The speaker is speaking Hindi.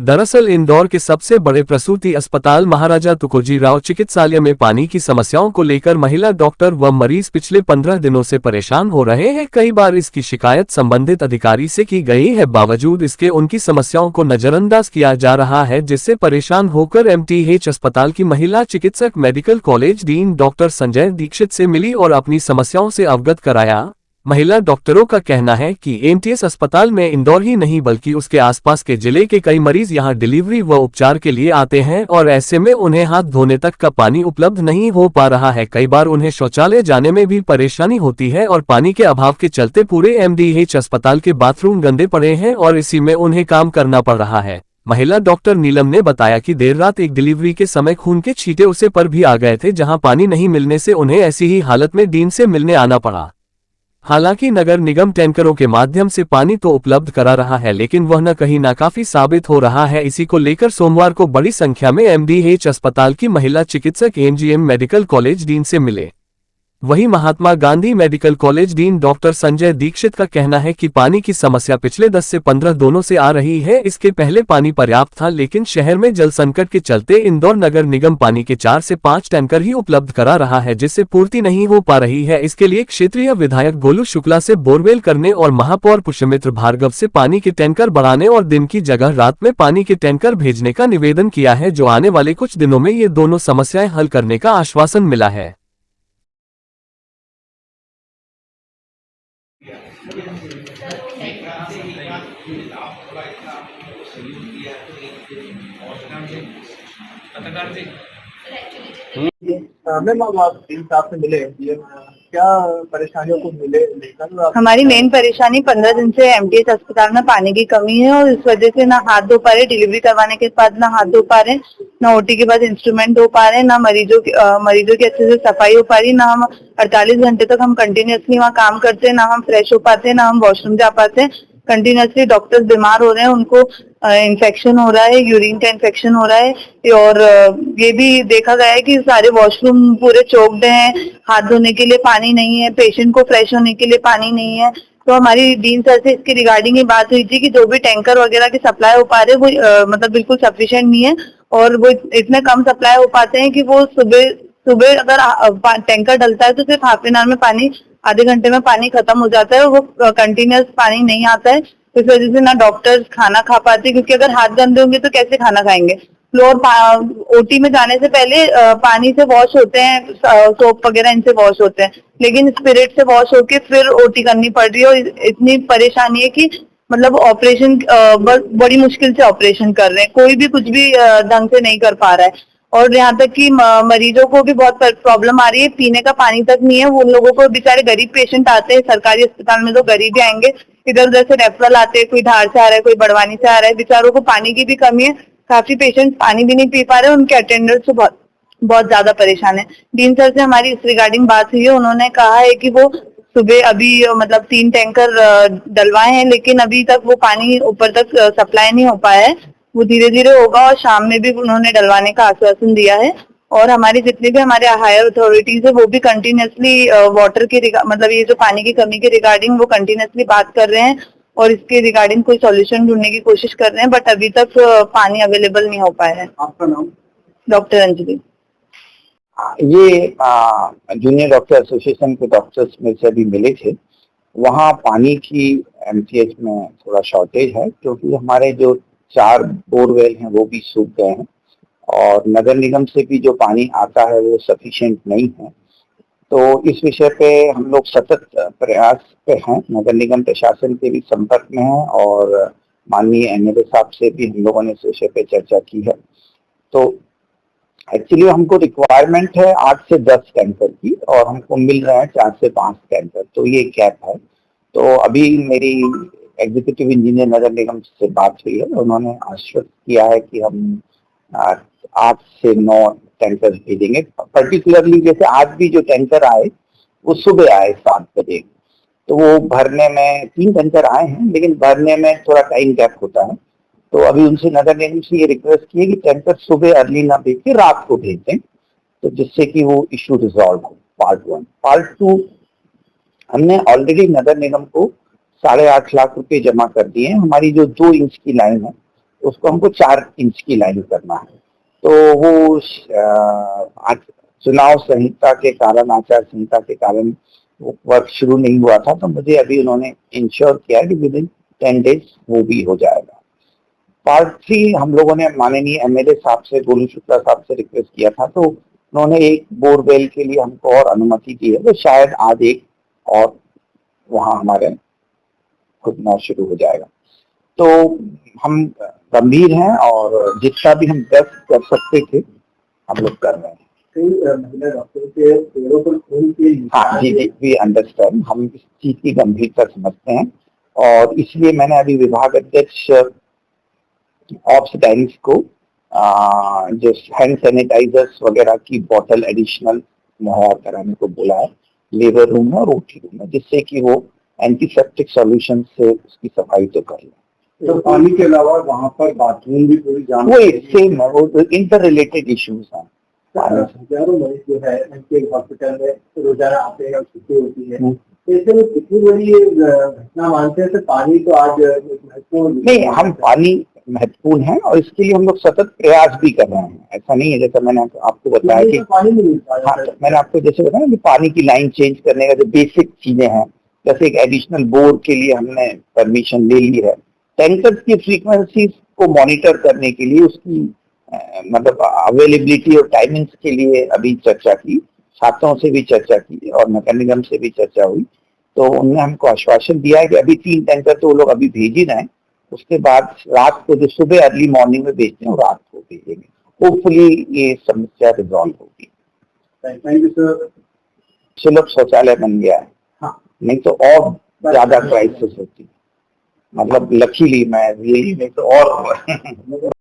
दरअसल इंदौर के सबसे बड़े प्रसूति अस्पताल महाराजा तुकोजी राव चिकित्सालय में पानी की समस्याओं को लेकर महिला डॉक्टर व मरीज पिछले 15 दिनों से परेशान हो रहे हैं। कई बार इसकी शिकायत संबंधित अधिकारी से की गई है, बावजूद इसके उनकी समस्याओं को नजरअंदाज किया जा रहा है, जिससे परेशान होकर एमटीएच अस्पताल की महिला चिकित्सक medical college dean doctor Sanjay Dixit से मिली और अपनी समस्याओं से अवगत कराया। महिला डॉक्टरों का कहना है कि एमटीएच अस्पताल में इंदौर ही नहीं बल्कि उसके आसपास के जिले के कई मरीज यहां डिलीवरी व उपचार के लिए आते हैं और ऐसे में उन्हें हाथ धोने तक का पानी उपलब्ध नहीं हो पा रहा है। कई बार उन्हें शौचालय जाने में भी परेशानी होती है और पानी के अभाव के चलते पूरे एमडीएच अस्पताल के बाथरूम गंदे पड़े हैं और इसी में उन्हें काम करना पड़ रहा है। महिला डॉक्टर नीलम ने बताया कि देर रात एक डिलीवरी के समय खून के छींटे उसे पर भी आ गए थे, जहां पानी नहीं मिलने से उन्हें ऐसी ही हालत में डीन से मिलने आना पड़ा। हालांकि नगर निगम टैंकरों के माध्यम से पानी तो उपलब्ध करा रहा है, लेकिन वह न कहीं नाकाफी साबित हो रहा है। इसी को लेकर सोमवार को बड़ी संख्या में एमडीएच अस्पताल की महिला चिकित्सक एमजीएम मेडिकल कॉलेज डीन से मिले। वहीं Mahatma Gandhi medical college dean doctor Sanjay Dixit का कहना है कि पानी की समस्या पिछले 10 से 15 दिनों से आ रही है। इसके पहले पानी पर्याप्त था, लेकिन शहर में जल संकट के चलते इंदौर नगर निगम पानी के 4 से 5 टैंकर ही उपलब्ध करा रहा है, जिससे पूर्ति नहीं हो पा रही है। इसके लिए क्षेत्रीय विधायक गोलू शुक्ला से बोरवेल करने और महापौर पुष्यमित्र भार्गव से पानी के टैंकर बढ़ाने और दिन की जगह रात में पानी के टैंकर भेजने का निवेदन किया है, जो आने वाले कुछ दिनों में ये दोनों समस्याएं हल करने का आश्वासन मिला है। मैम आप इन साहब से मिले, ये क्या परेशानियों को मिले लेकर? हमारी मेन परेशानी 15 दिन से एमटीएच अस्पताल में पानी की कमी है और इस वजह से ना हाथ धो पा रहे, डिलीवरी करवाने के बाद ना हाथ धो पा रहे, ना ओटी के बाद इंस्ट्रूमेंट धो पा रहे, ना मरीजों की अच्छे से सफाई हो पा रही, ना हम 48 घंटे तक हम कंटिन्यूअसली वहाँ काम करते हैं, ना हम फ्रेश हो पाते, ना हम वॉशरूम जा पाते। कंटिन्यूअसली डॉक्टर्स बीमार हो रहे हैं, उनको इन्फेक्शन हो रहा है, यूरिन का इन्फेक्शन हो रहा है और ये भी देखा गया है कि सारे वॉशरूम पूरे चोक्ड हैं, हाथ धोने के लिए पानी नहीं है, पेशेंट को फ्रेश होने के लिए पानी नहीं है। तो हमारी डीन सर से इसकी रिगार्डिंग ही बात हुई थी कि जो भी टैंकर वगैरह की सप्लाई हो पा रहे वो मतलब बिल्कुल सफिशिएंट नहीं है और वो इतने कम सप्लाई हो पाते हैं कि वो सुबह अगर टैंकर डलता है तो सिर्फ हाफ एन आवर में पानी, आधे घंटे में पानी खत्म हो जाता है और वो कंटिन्यूअस पानी नहीं आता है। इस वजह से ना डॉक्टर्स खाना खा पाते, क्योंकि अगर हाथ गंदे होंगे तो कैसे खाना खाएंगे। फ्लोर ओटी में जाने से पहले पानी से वॉश होते हैं, सोप वगैरह इनसे वॉश होते हैं, लेकिन स्पिरिट से वॉश होके फिर ओटी करनी पड़ रही है और इतनी परेशानी है कि मतलब ऑपरेशन बड़ी मुश्किल से ऑपरेशन कर रहे हैं, कोई भी कुछ भी ढंग से नहीं कर पा रहा है। और यहाँ तक कि मरीजों को भी बहुत प्रॉब्लम आ रही है, पीने का पानी तक नहीं है। वो लोगों को, बेचारे गरीब पेशेंट आते हैं सरकारी अस्पताल में, तो गरीब ही आएंगे, इधर उधर से रेफरल आते हैं, कोई धार से आ रहा है, कोई बड़वानी से आ रहा है, बेचारों को पानी की भी कमी है, काफी पेशेंट पानी भी नहीं पी पा रहे, उनके अटेंडर्स तो बहुत ज्यादा परेशान है। डीन सर से हमारी इस रिगार्डिंग बात हुई है, उन्होंने कहा है कि वो सुबह अभी मतलब 3 टैंकर डलवाए हैं, लेकिन अभी तक वो पानी ऊपर तक सप्लाई नहीं हो पाया है, वो धीरे धीरे होगा और शाम में भी उन्होंने डलवाने का आश्वासन दिया है। और हमारी जितनी भी हमारे हायर अथॉरिटीज है वो भी कंटिन्यूअसली वाटर के मतलब ये जो पानी की कमी के रिगार्डिंग वो कंटिन्यूअसली बात कर रहे हैं और इसके रिगार्डिंग कोई सॉल्यूशन ढूंढने की कोशिश कर रहे हैं, बट अभी तक पानी अवेलेबल नहीं हो पाया है। आपका नाम? डॉक्टर अंजलि। ये जूनियर डॉक्टर एसोसिएशन के डॉक्टर्स में से भी मिले थे। वहाँ पानी की एमटीएच में थोड़ा शॉर्टेज है, क्योंकि हमारे जो 4 बोरवेल हैं वो भी सूख गए हैं और नगर निगम से भी जो पानी आता है वो सफिशिएंट नहीं है। तो इस विषय पे हम लोग सतत प्रयास पे हैं, नगर निगम प्रशासन के भी संपर्क में हैं और माननीय एमएलए साहब से भी हम लोगों ने इस विषय पे चर्चा की है। तो एक्चुअली हमको रिक्वायरमेंट है 8 से 10 टैंकर की और हमको मिल रहे हैं 4 से 5 टैंकर, तो ये गैप है। तो अभी मेरी एग्जीक्यूटिव इंजीनियर नगर निगम से बात हुई है, उन्होंने आश्वस्त किया है कि हम 8 से 9 टैंकर भेजेंगे। पर्टिकुलरली जैसे आज भी जो टैंकर आए वो सुबह आए 7 बजे, तो वो भरने में 3 टैंकर आए हैं, लेकिन भरने में थोड़ा टाइम गैप होता है। तो अभी उनसे नगर निगम से ये रिक्वेस्ट की है कि टैंकर सुबह अर्ली ना भेज के रात को भेज दें, तो जिससे कि वो इशू रिजॉल्व हो। पार्ट 1। पार्ट 2, हमने ऑलरेडी नगर निगम को 8.5 लाख रुपए जमा कर दिए हैं। हमारी जो 2 इंच की लाइन है उसको हमको 4 इंच की लाइन करना है। तो वो आज चुनाव संहिता के कारण, आचार संहिता के कारण वो वर्क शुरू नहीं हुआ था, तो मुझे अभी उन्होंने इंश्योर किया है कि विद इन 10 डेज वो भी हो जाएगा। पार्ट 3 हम लोगों ने माननीय एमएलए साहब से, गोलू शुक्ला साहब से रिक्वेस्ट किया था, तो उन्होंने एक बोरवेल के लिए हमको और अनुमति दी है, तो शायद आज एक और वहां हमारे खुदना शुरू हो जाएगा। तो हम गंभीर हैं और जितना भी हम कर सकते थे हम लोग कर रहे हैं। कई महिला डॉक्टरों के पैरों पर खून के हाँ जी, वी अंडरस्टैंड, हम इस चीज की गंभीरता समझते हैं और इसलिए मैंने अभी विभाग अध्यक्ष ऑप्स डायरेक्टर को जो हैंड सैनिटाइजर्स वगैरह की बोतल एडिशनल मुहैया कराने को बोला है लेबर रूम में और ओटी रूम में, जिससे कि वो एंटीसेप्टिक सॉल्यूशन से उसकी सफाई तो कर लें। तो पानी के अलावा वहाँ पर बाथरूम भी पूरी जान वही सेम है, वो इंटर रिलेटेड इश्यूज हैं। हजारों मरीज जो है एमकेएस हॉस्पिटल में रोजाना आते हैं और छुट्टी होती है, तो इससे वो कितनी बड़ी घटना मानते हैं? तो पानी तो आज महत्वपूर्ण नहीं, हम पानी महत्वपूर्ण है और इसके लिए हम लोग सतत प्रयास भी कर रहे हैं। ऐसा नहीं है, जैसा मैंने आपको बताया कि पानी नहीं मिल पा हाँ, मैंने आपको जैसे बताया कि पानी की लाइन चेंज करने का जो बेसिक चीजें हैं, जैसे एक एडिशनल बोर के लिए हमने परमिशन ले ली है। टैंकर्स की फ्रीक्वेंसी को मॉनिटर करने के लिए उसकी मतलब अवेलेबिलिटी और टाइमिंग्स के लिए अभी चर्चा की, छात्रों से भी चर्चा की और मैकेनिज्म से भी चर्चा हुई। तो उन्होंने हमको आश्वासन दिया है कि अभी 3 टैंकर तो वो लोग अभी भेज ही रहे हैं, उसके बाद रात को जो सुबह अर्ली मॉर्निंग में भेजते हैं वो रात को भेजेंगे। होपफुली ये समस्या रिजॉल्व होगी। Thank you sir. सुलभ शौचालय बन गया है, हाँ, नहीं तो और ज्यादा क्राइसिस होती, मतलब लकीली मैं रियली, नहीं तो और